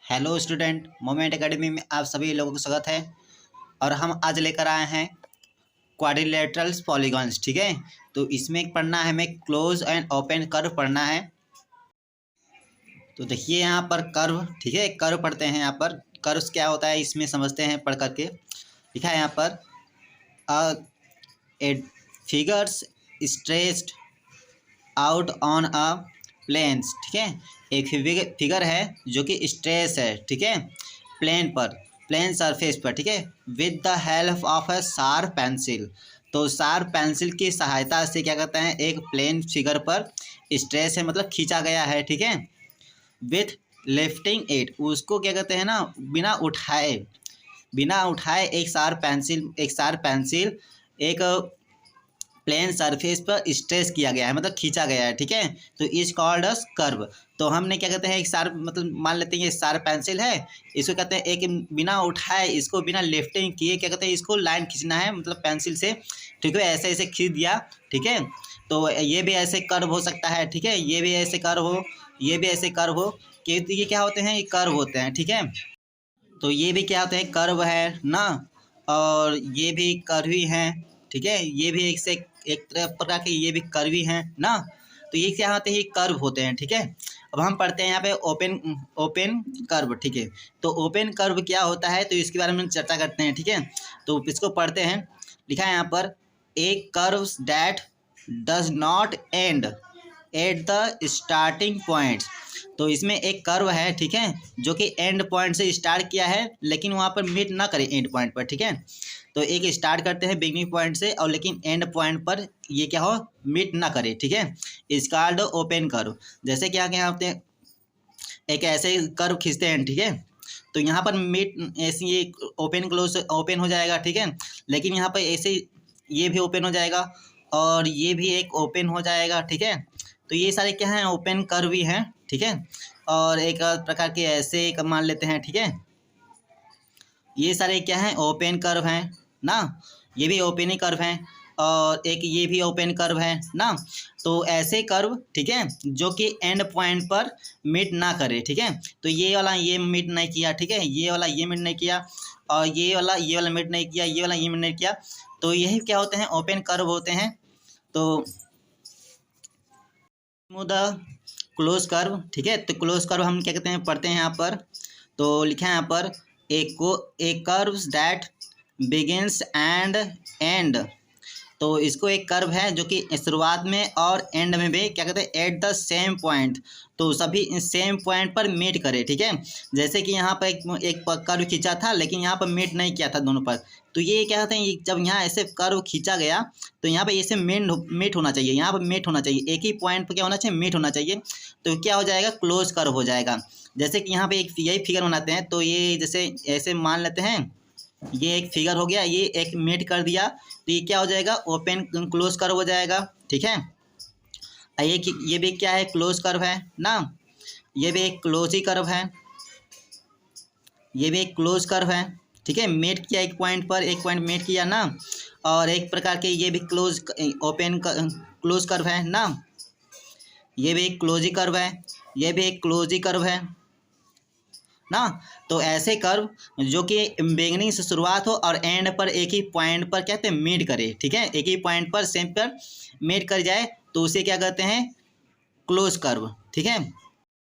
Hello student, moment academy में आप सभी लोगों का स्वागत है। और हम आज लेकर आए हैं क्वाड्रिलेटरल्स पॉलीगॉन्स। ठीक है, तो इसमें पढ़ना है हमें क्लोज एंड ओपन कर्व पढ़ना है। तो देखिए यहाँ पर कर्व, ठीक है, कर्व पढ़ते हैं। यहाँ पर कर्व्स क्या होता है इसमें समझते हैं पढ़ करके। लिखा है यहाँ पर a figures stressed out on a planes. ठीक है, एक फिगर है जो कि स्ट्रेस है, ठीक है, प्लेन पर, प्लेन सरफेस पर, ठीक है, with the help of a sharp pencil. तो शार्प पेंसिल की सहायता से क्या कहते हैं, एक प्लेन फिगर पर स्ट्रेस है मतलब खींचा गया है, ठीक है, विथ लिफ्टिंग इट, उसको क्या कहते हैं ना, बिना उठाए एक शार्प पेंसिल एक प्लेन सरफेस पर स्ट्रेस किया गया है मतलब खींचा गया है, ठीक है। तो इज कॉल्ड अस कर्व। तो हमने क्या कहते हैं, एक शार्प मतलब मान लेते हैं ये शार्प पेंसिल है, इसको कहते हैं एक बिना उठाए, इसको बिना लिफ्टिंग किए क्या कहते हैं, इसको लाइन खींचना है मतलब पेंसिल से, ठीक है, ऐसे ऐसे खींच दिया, ठीक है। तो ये भी ऐसे कर्व हो सकता है, ठीक है, ये भी ऐसे कर्व हो, ये भी ऐसे कर्व हो, कि ये क्या होते हैं, ये कर्व होते हैं, ठीक है। तो ये भी क्या होते हैं, कर्व है ना, और ये भी कर्व ही हैं, ठीक है, ये भी एक प्रकार के ये भी कर्व ही हैं ना। तो ये क्या होते हैं, ये कर्व होते हैं, ठीक है। अब हम पढ़ते हैं यहाँ पे ओपन ओपन कर्व, ठीक है। तो ओपन कर्व क्या होता है, तो इसके बारे में चर्चा करते हैं, ठीक है। तो इसको पढ़ते हैं। लिखा है यहाँ पर a curve that does not end at the starting point. तो इसमें एक कर्व है, ठीक है, जो कि एंड पॉइंट से स्टार्ट किया है लेकिन वहाँ पर मीट ना करे एंड पॉइंट पर, ठीक है। तो एक स्टार्ट करते हैं बिगनिंग पॉइंट से और लेकिन एंड पॉइंट पर ये क्या हो, मीट ना करे, ठीक है। इस कॉल्ड ओपन कर्व। जैसे कि आगे यहाँ पे एक ऐसे कर्व खींचते हैं, ठीक है, तो यहाँ पर मीट ऐसे ये ओपन क्लोज ओपन हो जाएगा, ठीक है, लेकिन यहाँ पर ऐसे ये भी ओपन हो जाएगा और ये भी एक ओपन हो जाएगा, ठीक है। तो ये सारे क्या हैं, ओपन कर्व ही हैं, ठीक है। और एक प्रकार के ऐसे एक मान लेते हैं, ठीक है, ये सारे क्या हैं, ओपन कर्व हैं ना, ये भी ओपन ही कर्व हैं, और एक ये भी ओपन कर्व है ना। तो ऐसे कर्व, ठीक है, जो कि एंड पॉइंट पर मीट ना करे, ठीक है। तो ये वाला ये मीट नहीं किया, ठीक है, ये वाला ये मीट नहीं किया, और ये वाला मीट नहीं किया, ये वाला ये मीट नहीं किया, तो यही क्या होते हैं, ओपन कर्व होते हैं। तो द क्लोज कर्व, ठीक है, तो क्लोज कर्व हम क्या कहते हैं, पढ़ते हैं यहाँ पर। तो लिखा है यहाँ पर a curves that begins and end. तो इसको एक कर्व है जो कि शुरुआत में और एंड में भी क्या कहते हैं, एट द सेम पॉइंट, तो सभी सेम पॉइंट पर मीट करे, ठीक है। जैसे कि यहाँ पर एक कर्व खींचा था लेकिन यहाँ पर मीट नहीं किया था दोनों पर, तो ये क्या कहते हैं, जब यहाँ ऐसे कर्व खींचा गया तो यहाँ पर ऐसे मीट होना चाहिए, यहाँ पर मीट होना चाहिए, एक ही पॉइंट पर क्या होना चाहिए, मीट होना चाहिए। तो क्या हो जाएगा, क्लोज कर्व हो जाएगा। जैसे कि यहाँ पे एक यही फिगर बनाते हैं, तो ये जैसे ऐसे मान लेते हैं, ये एक फिगर हो गया, ये एक मीट कर दिया, तो ये क्या हो जाएगा, ओपन क्लोज कर्व हो जाएगा, ठीक है। ये भी क्या है, क्लोज कर्व है ना, ये भी एक क्लोज ही कर्व है, ये भी एक क्लोज कर्व है, ठीक है। मेट किया एक पॉइंट पर, एक पॉइंट मेट किया ना, और एक प्रकार के ये भी क्लोज कर्व है ना, ये भी एक क्लोज ही कर्व है, ये भी एक क्लोज ही कर्व है ना। तो ऐसे कर्व जो कि बिगिनिंग से शुरुआत हो और एंड पर एक ही पॉइंट पर कहते हैं मीट करे, ठीक है, एक ही पॉइंट पर सेम पर मीट कर जाए तो उसे क्या कहते हैं, क्लोज कर्व, ठीक है। एक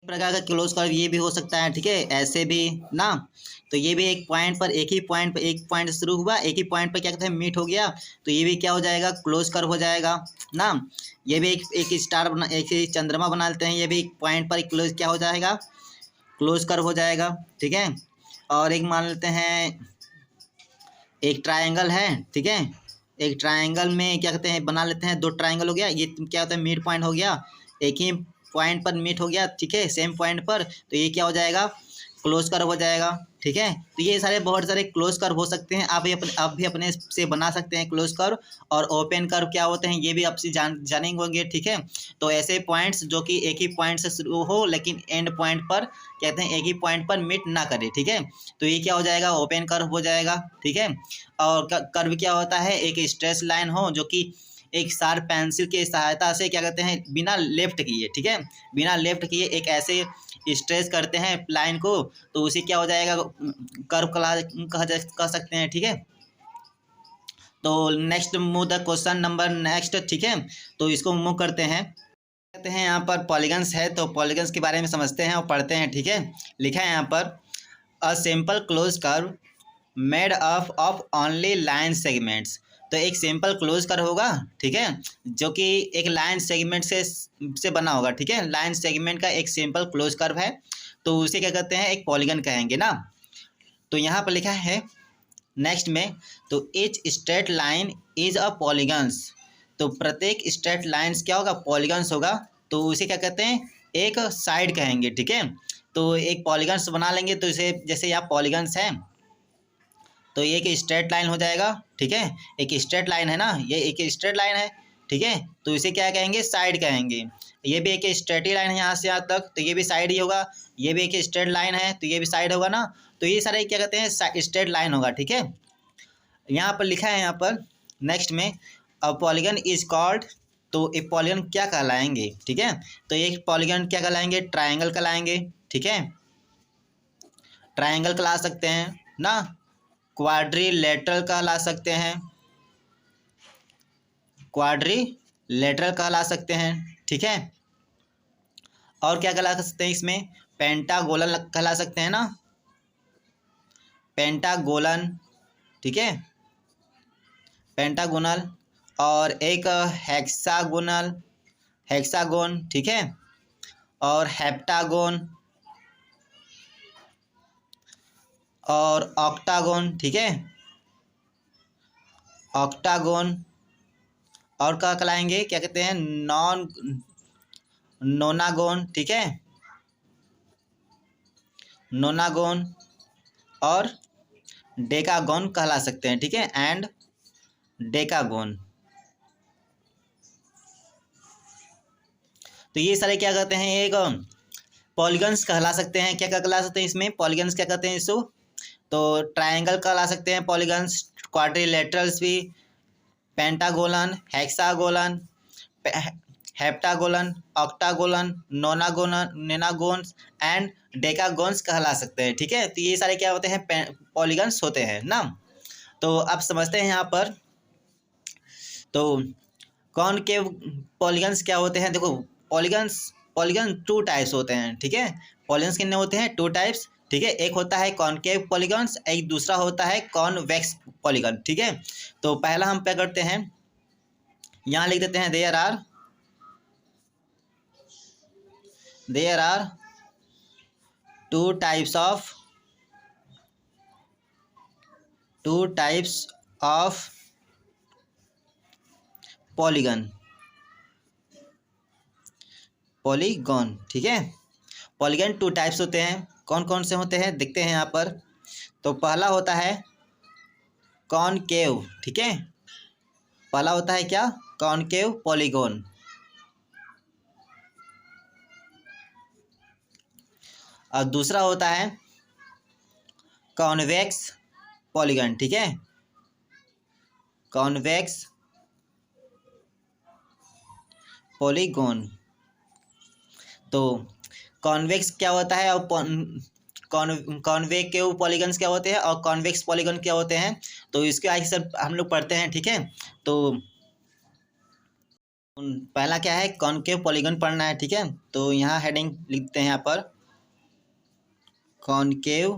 प्रकार का क्लोज कर्व ये भी हो सकता है, ठीक है, ऐसे भी ना। तो ये भी एक पॉइंट पर एक ही पॉइंट पर एक पॉइंट से शुरू हुआ, एक ही पॉइंट पर क्या कहते हैं, मीट हो गया, तो ये भी क्या हो जाएगा, क्लोज कर्व हो जाएगा ना। ये भी एक स्टार बना, एक चंद्रमा बना लेते हैं, ये भी एक पॉइंट पर क्लोज क्या हो जाएगा, क्लोज कर्व हो जाएगा, ठीक है। और एक मान लेते हैं एक ट्रायंगल है, ठीक है, एक ट्रायंगल में क्या कहते हैं, बना लेते हैं, दो ट्रायंगल हो गया, ये क्या होता है, मिड पॉइंट हो गया, एक ही पॉइंट पर मीट हो गया, ठीक है, सेम पॉइंट पर, तो ये क्या हो जाएगा, क्लोज कर्व हो जाएगा, ठीक है। तो ये सारे बहुत सारे क्लोज कर्व हो सकते हैं, आप भी अपने से बना सकते हैं क्लोज कर्व। और ओपन कर्व क्या होते हैं ये भी आपसे जानेंगे होंगे, ठीक है। तो ऐसे पॉइंट्स जो कि एक ही पॉइंट से शुरू हो लेकिन एंड पॉइंट पर कहते हैं एक ही पॉइंट पर मीट ना करे, ठीक है। तो ये क्या हो जाएगा, ओपन कर्व हो जाएगा, ठीक है। और कर्व क्या होता है, एक स्ट्रेस लाइन हो जो कि एक शार्प पेंसिल की सहायता से क्या कहते हैं, बिना लेफ्ट किए, ठीक है, बिना लेफ्ट किए एक ऐसे स्ट्रेच करते हैं लाइन को तो उसे क्या हो जाएगा, कर्व कह सकते हैं, ठीक है। तो next move the question number next, ठीक है। तो इसको मूव करते हैं, कहते हैं यहाँ पर पॉलीगन्स है, तो पॉलीगन्स के बारे में समझते हैं और पढ़ते हैं, ठीक है। लिखा है यहाँ पर a simple close curve made of only line segments. तो एक सिंपल क्लोज कर्व होगा, ठीक है, जो कि एक लाइन सेगमेंट से बना होगा, ठीक है। लाइन सेगमेंट का एक सिंपल क्लोज कर्व है, तो उसे क्या कहते हैं, एक पॉलीगन कहेंगे ना। तो यहाँ पर लिखा है नेक्स्ट में, तो each straight line is a polygons. तो प्रत्येक स्ट्रेट लाइन्स क्या होगा, पॉलीगन्स होगा। तो उसे क्या कहते हैं, एक साइड कहेंगे, ठीक है। तो एक पॉलीगन्स बना लेंगे, तो इसे जैसे यहाँ पॉलीगन्स हैं तो ये एक स्ट्रेट लाइन हो जाएगा, ठीक है। एक स्ट्रेट लाइन है ना, ये एक स्ट्रेट लाइन है, ठीक है। तो इसे क्या कहेंगे, साइड कहेंगे। ये भी एक स्ट्रेट ही लाइन है यहाँ से यहाँ तक, तो ये भी साइड ही होगा। ये भी एक स्ट्रेट लाइन है, तो ये भी साइड होगा ना। तो ये सारे क्या कहते हैं, स्ट्रेट लाइन होगा, ठीक है। यहाँ पर लिखा है, यहाँ पर नेक्स्ट में अ पॉलीगन इज कॉल्ड। तो एक पॉलीगन क्या कहलाएंगे, ठीक है। तो एक पॉलीगन क्या कहलाएंगे, ट्राइंगल कहलाएंगे, ठीक है। ट्राइंगल कहला सकते हैं ना, क्वाड्रिलेटरल कहला सकते हैं, क्वाड्रिलेटरल कहला सकते हैं, ठीक है। और क्या कहला सकते हैं इसमें, पेंटागोनल कहला सकते हैं ना, पेंटागोनल, ठीक है, पेंटागोनल। और एक हेक्सागोनल, हेक्सागोन, ठीक है। और हेप्टागोन और ऑक्टागोन, ठीक है, ऑक्टागोन। और क्या कहलाएंगे, क्या कहते हैं, नोनागोन, ठीक है, नोनागोन। और डेकागोन कहला सकते हैं, ठीक है, एंड डेकागोन। तो ये सारे क्या कहते हैं, एक पॉलीगन्स कहला सकते हैं। क्या क्या कहला सकते हैं इसमें, पॉलीगन्स क्या कहते हैं इसको, तो ट्रायंगल कहला सकते हैं पॉलीगन्स, क्वाड्रिलेटरल्स भी, पेंटागोलन, हेक्सागोलन, हेप्टागोलन, ऑक्टागोलन, नोनागोन, नेनागोन्स एंड डेकागोन्स कहला सकते हैं, ठीक है। तो ये सारे क्या होते हैं, पॉलीगन्स होते हैं ना। तो अब समझते हैं यहाँ पर, तो कॉनकेव पॉलीगन्स क्या होते हैं। देखो पॉलीगन टू टाइप्स होते हैं, ठीक है। पॉलीगन्स कितने होते हैं, टू टाइप्स, ठीक है। एक होता है कॉनकेव पॉलीगन्स, एक दूसरा होता है कॉन्वेक्स पॉलीगन, ठीक है। तो पहला हम क्या करते हैं, यहाँ लिख देते हैं there are two types of polygon, ठीक है। पॉलीगन टू टाइप्स होते हैं, कौन कौन से होते हैं देखते हैं यहाँ पर। तो पहला होता है कॉनकेव, ठीक है, पहला होता है क्या, कॉनकेव पॉलीगन। और दूसरा होता है कॉन्वेक्स पॉलीगन, ठीक है, कॉन्वेक्स पॉलीगन। तो कॉन्वेक्स क्या होता है और कॉन्वेक्टिव पॉलीगन्स क्या होते हैं और कॉन्वेक्स पॉलीगन क्या होते हैं, तो इसके आगे सर हम लोग पढ़ते हैं, ठीक है। तो पहला क्या है, कॉनकेव पॉलीगन पढ़ना है, ठीक है। तो यहाँ हेडिंग लिखते हैं यहाँ पर कॉनकेव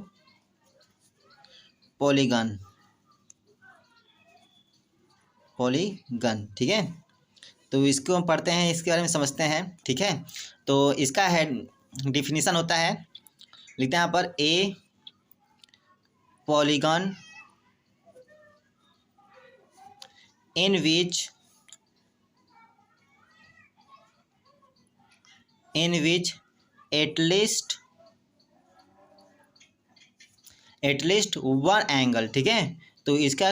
पॉलीगन, ठीक है। तो इसको हम पढ़ते हैं, इसके बारे में समझते हैं, ठीक है। तो इसका हेड डिफिनीशन होता है, लिखते हैं यहाँ पर ए polygon in which at least one angle, ठीक है। तो इसका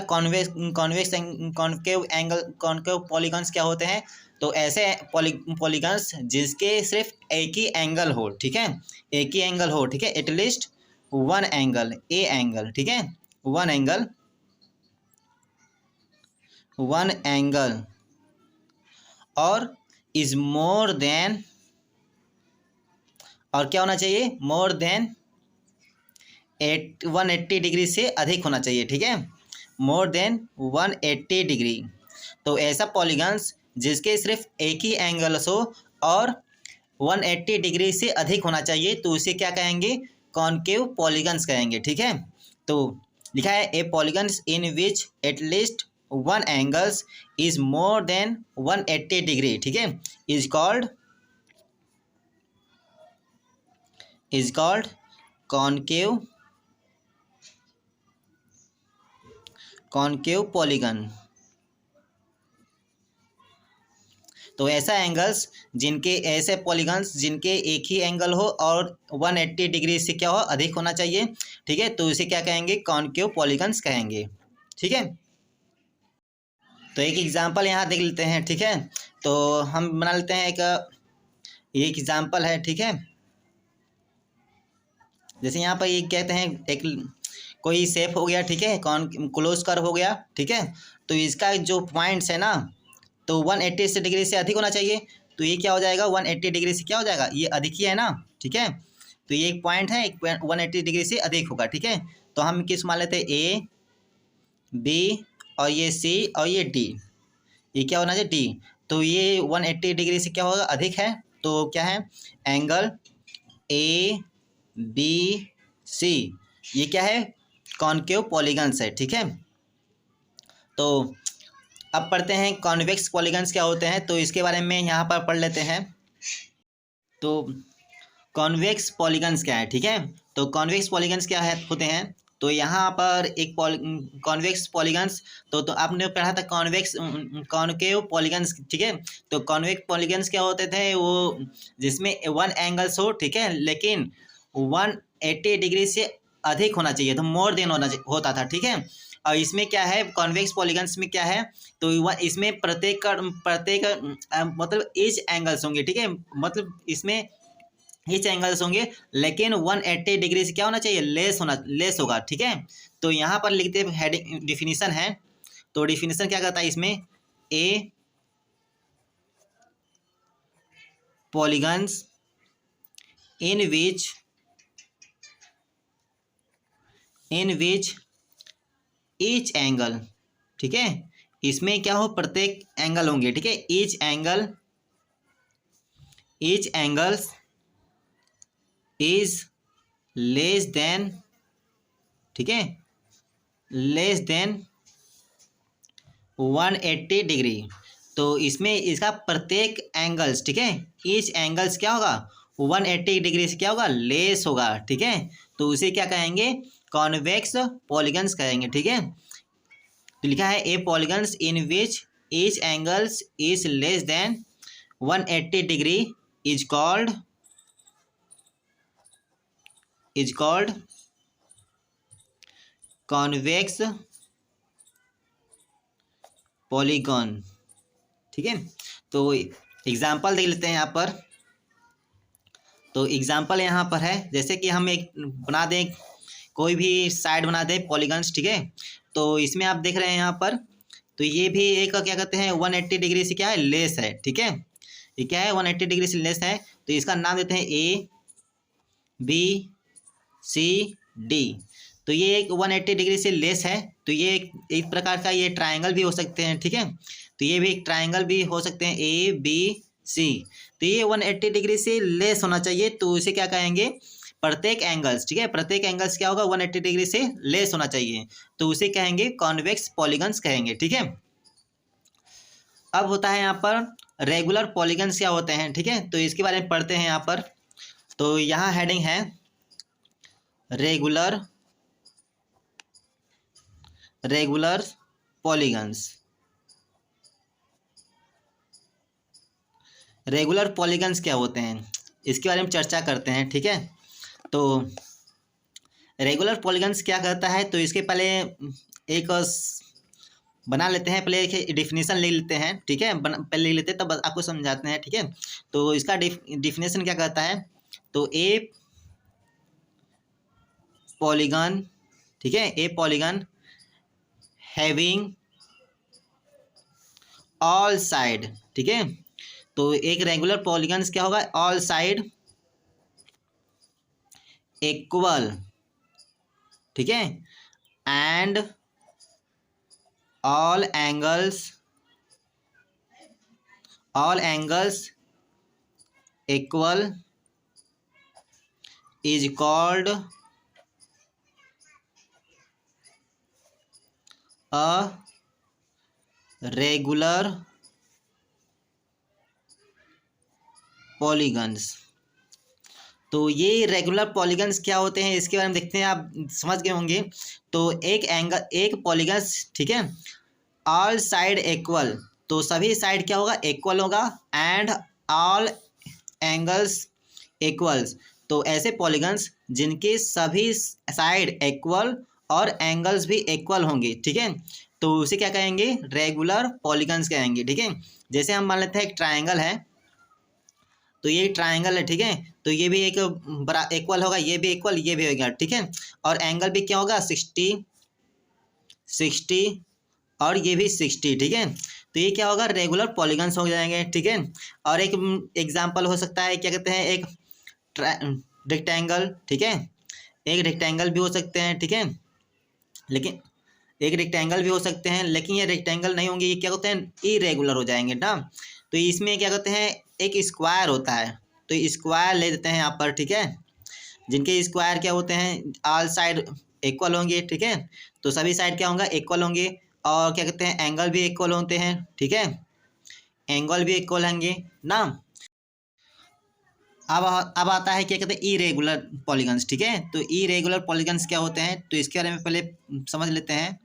कॉन्केव पॉलीगन्स क्या होते हैं, तो ऐसे पॉलीगन्स जिसके सिर्फ एक ही एंगल हो, ठीक है, एक ही एंगल हो, ठीक है, एटलीस्ट वन एंगल, ठीक है, वन एंगल और इज मोर देन और क्या होना चाहिए, मोर देन 180 डिग्री से अधिक होना चाहिए, ठीक है, मोर देन 180 डिग्री। तो ऐसा पॉलीगन्स जिसके सिर्फ एक ही एंगल्स हो और 180 डिग्री से अधिक होना चाहिए, तो उसे क्या कहेंगे, कॉनकेव पॉलीगन्स कहेंगे, ठीक है। तो लिखा है a polygons in which at least one angles is more than 180 degree, ठीक है, इज कॉल्ड कॉनकेव पॉलीगन। तो ऐसे पॉलीगन्स जिनके एक ही एंगल हो और 180 डिग्री से क्या हो, अधिक होना चाहिए, ठीक है, तो इसे क्या कहेंगे, कॉनकेव पॉलीगन्स कहेंगे, ठीक है। तो एक एग्जांपल यहाँ देख लेते हैं, ठीक है। तो हम बना लेते हैं एक एग्जांपल है, ठीक है। जैसे यहाँ पर ये कहते हैं एक कोई शेप हो गया, ठीक है, क्लोज कर्व हो गया, ठीक है। तो इसका जो पॉइंट्स है ना, तो 180 डिग्री से अधिक होना चाहिए, तो ये क्या हो जाएगा, 180 डिग्री से क्या हो जाएगा, ये अधिक ही है ना, ठीक है। तो ये एक पॉइंट है, 180 डिग्री से अधिक होगा, ठीक है। तो हम किस मान लेते हैं, ए बी और ये सी और ये डी, ये क्या होना चाहिए, डी। तो ये 180 डिग्री से क्या होगा, अधिक है, तो क्या है, एंगल ए बी सी, ये क्या है, कॉनकेव पॉलीगन्स है, ठीक है। तो अब पढ़ते हैं कॉन्वेक्स पॉलीगन्स क्या होते हैं, तो इसके बारे में यहाँ पर पढ़ लेते हैं। तो कॉन्वेक्स पॉलीगन्स क्या है, ठीक है। तो कॉन्वेक्स पॉलीगन्स क्या है होते हैं, तो यहाँ पर एक कॉन्वेक्स पॉलीगन्स, तो आपने पढ़ा था कॉनकेव पॉलीगन्स, ठीक है। तो कॉन्वेक्स पॉलीगन्स क्या होते थे, वो जिसमें वन एंगल्स हो, ठीक है, लेकिन 180 डिग्री से अधिक होना चाहिए, तो मोर देन होता था, ठीक है। और इसमें क्या है, कॉन्वेक्स पॉलीगन्स में क्या है, तो इसमें प्रत्येक मतलब ईच एंगल्स होंगे, ठीक है, मतलब इसमें ईच एंगल्स होंगे, लेकिन 180 डिग्री से क्या होना चाहिए, लेस होगा, ठीक है। तो यहाँ पर लिखते हेडिंग डिफिनीशन है, तो डिफिनीशन क्या कहता है इसमें, a polygons in which each angle, ठीक है, इसमें क्या हो, प्रत्येक एंगल होंगे, ठीक है, each angles is less then, ठीक है, लेस देन 180 डिग्री। तो इसमें इसका प्रत्येक एंगल्स, ठीक है, ईच एंगल्स क्या होगा, 180 डिग्री से क्या होगा, लेस होगा, ठीक है। तो उसे क्या कहेंगे, कॉन्वेक्स पॉलीगन्स कहेंगे, ठीक है। तो लिखा है a polygons in which each angles is less than 180 degree is called convex polygon, ठीक है। तो एग्जाम्पल देख लेते हैं यहाँ पर। तो एग्जाम्पल यहाँ पर है, जैसे कि हम एक बना दें, कोई भी साइड बना दें पॉलीगन्स, ठीक है। तो इसमें आप देख रहे हैं यहाँ पर, तो ये भी एक क्या कहते हैं, 180 डिग्री से क्या है, लेस है, ठीक है। ये क्या है, 180 डिग्री से लेस है, तो इसका नाम देते हैं ए बी सी डी। तो ये एक 180 डिग्री से लेस है, तो ये एक प्रकार का ये ट्रायंगल भी हो सकते हैं, ठीक है। तो ये भी एक ट्रायंगल भी हो सकते हैं, ए बी सी। तो ये 180 डिग्री से लेस होना चाहिए, तो इसे क्या कहेंगे, प्रत्येक एंगल्स, ठीक है, प्रत्येक एंगल्स क्या होगा, 180 डिग्री से लेस होना चाहिए, तो उसे कहेंगे कॉन्वेक्स पॉलीगन्स कहेंगे, ठीक है। अब होता है यहाँ पर रेगुलर पॉलीगन्स क्या होते हैं, ठीक है। तो इसके बारे में पढ़ते हैं यहाँ पर। तो यहाँ हेडिंग है रेगुलर पॉलीगन्स। रेगुलर पॉलीगन्स क्या होते हैं, इसके बारे में चर्चा करते हैं, ठीक है। तो रेगुलर पॉलीगन्स क्या कहता है, तो इसके पहले एक बना लेते हैं, पहले एक डिफिनीशन ले लेते हैं, ठीक है, पहले ले लेते हैं तब आपको समझाते हैं, ठीक है। तो इसका डिफिनीशन क्या कहता है, तो ए पॉलीगन, ठीक है, ए पॉलीगन हैविंग ऑल साइड, ठीक है। तो एक रेगुलर पॉलीगन्स क्या होगा, ऑल साइड इक्वल, ठीक है, and all angles equal is called a regular polygons. तो ये रेगुलर पॉलीगन्स क्या होते हैं इसके बारे में देखते हैं, आप समझ गए होंगे। तो एक पॉलीगन्स, ठीक है, ऑल साइड इक्वल, तो सभी साइड क्या होगा, इक्वल होगा, एंड ऑल एंगल्स इक्वल्स, तो ऐसे पॉलीगन्स जिनके सभी साइड इक्वल और एंगल्स भी इक्वल होंगे, ठीक है, तो उसे क्या कहेंगे, रेगुलर पॉलीगन्स कहेंगे, ठीक है। जैसे हम मान लेते हैं एक ट्रायंगल है, तो ये ट्रायंगल है, ठीक है, तो ये भी एक बड़ा इक्वल होगा, ये भी इक्वल, ये भी होगा, ठीक है, और एंगल भी क्या होगा, 60 और ये भी 60, ठीक है, तो ये क्या होगा, रेगुलर पॉलीगन्स हो जाएंगे, ठीक है। और एक एग्जांपल हो सकता है, क्या कहते हैं, एक रेक्टेंगल, ठीक है, एक रेक्टेंगल भी हो सकते हैं, ठीक है, लेकिन एक रेक्टेंगल भी हो सकते हैं, लेकिन ये रेक्टेंगल नहीं होंगे, ये क्या होते हैं, इरेगुलर हो जाएंगे ना। तो इसमें क्या कहते हैं, एक स्क्वायर होता है, तो स्क्वायर ले देते हैं यहाँ पर, ठीक है, जिनके स्क्वायर क्या होते हैं, ऑल साइड इक्वल होंगे, ठीक है, तो सभी साइड क्या होंगे, इक्वल होंगे, और क्या कहते हैं, एंगल भी इक्वल होते हैं, ठीक है, एंगल भी इक्वल होंगे ना। अब आता है क्या कहते हैं, इरेगुलर पॉलीगन्स, ठीक है, तो इरेगुलर पॉलीगन्स क्या होते हैं, तो इसके बारे में पहले समझ लेते हैं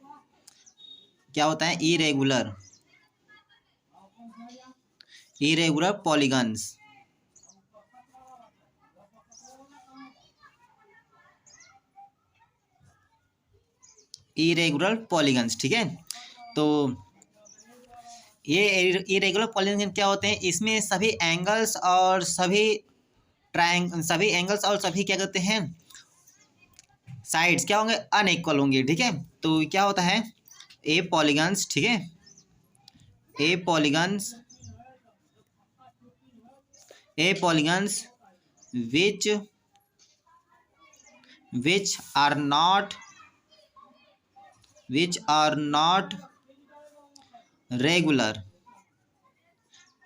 क्या होता है इरेगुलर पॉलीगन्स। इरेगुलर पॉलीगन्स, ठीक है, तो ये इरेगुलर पॉलीगन क्या होते हैं, इसमें सभी एंगल्स और सभी क्या कहते हैं, साइड्स क्या होंगे, अनइक्वल होंगे, ठीक है। तो क्या होता है, ए पॉलीगन्स, ठीक है, a polygons which are not regular,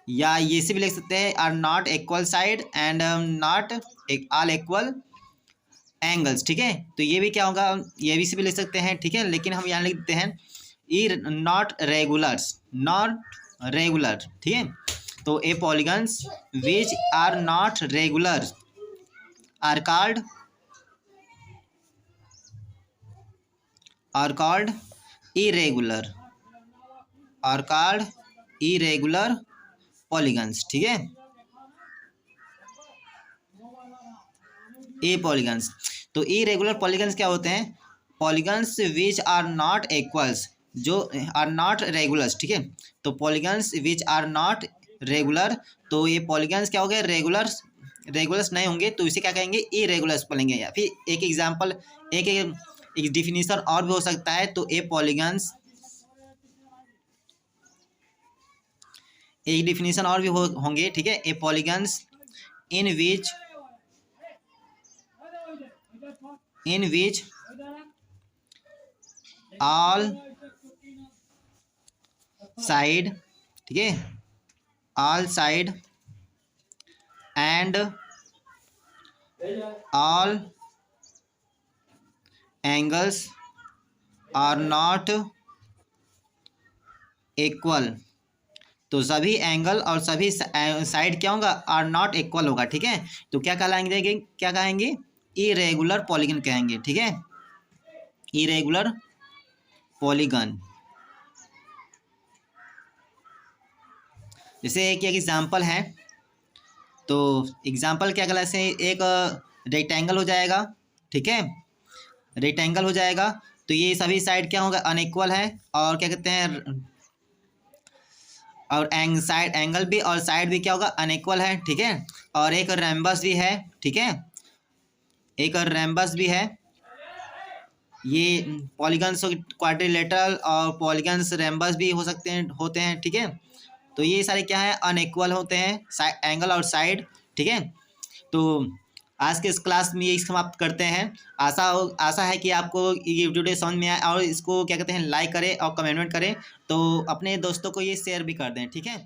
या ये से भी लिख सकते हैं, are not equal side and not all equal angles, ठीक है, तो ये भी क्या होगा, ये भी से भी लिख सकते हैं, ठीक है, लेकिन हम यहाँ लिख देते हैं नॉट रेगुलर, ठीक है। तो a polygons which are not regular are called irregular polygons, ठीक है, ए पॉलीगन्स। तो इरेगुलर पॉलीगन्स क्या होते हैं, polygons which are not equals, जो आर नॉट रेगुलर्स, ठीक है, तो polygons which are not regular, तो ये पॉलीगन्स क्या हो गए, रेगुलर्स नहीं होंगे, तो इसे क्या कहेंगे, इरेगुलर्स बोलेंगे। या फिर एक एग्जांपल, एक डिफिनीशन और भी हो सकता है, तो एक डिफिनीशन और भी होंगे, ठीक है, a polygons in which all side, ठीक है, all side and all angles are not equal, तो सभी एंगल और सभी साइड क्या होगा, आर नॉट इक्वल होगा, ठीक है, तो क्या कहेंगे, इरेगुलर पॉलीगन कहेंगे, ठीक है, इरेगुलर पॉलीगन। जैसे एक एग्जांपल है, तो एग्जांपल क्या कहला से, एक रेक्टेंगल हो जाएगा, ठीक है, रेक्टेंगल हो जाएगा, तो ये सभी साइड क्या होगा, अनइक्वल है, और क्या कहते हैं, और एंगल भी और साइड भी क्या होगा, अनइक्वल है, ठीक है, और एक रेम्बस भी है, ठीक है, एक और रेम्बस भी है, ये पॉलीगन्स क्वाड्रिलेटरल और पॉलीगन्स रेम्बस भी होते हैं, ठीक है, तो ये सारे क्या है, अनइक्वल होते हैं एंगल और साइड, ठीक है। तो आज के इस क्लास में यही समाप्त करते हैं। आशा है कि आपको ये वीडियो समझ में आए और इसको क्या कहते हैं लाइक करें और कमेंट करें, तो अपने दोस्तों को ये शेयर भी कर दें, ठीक है।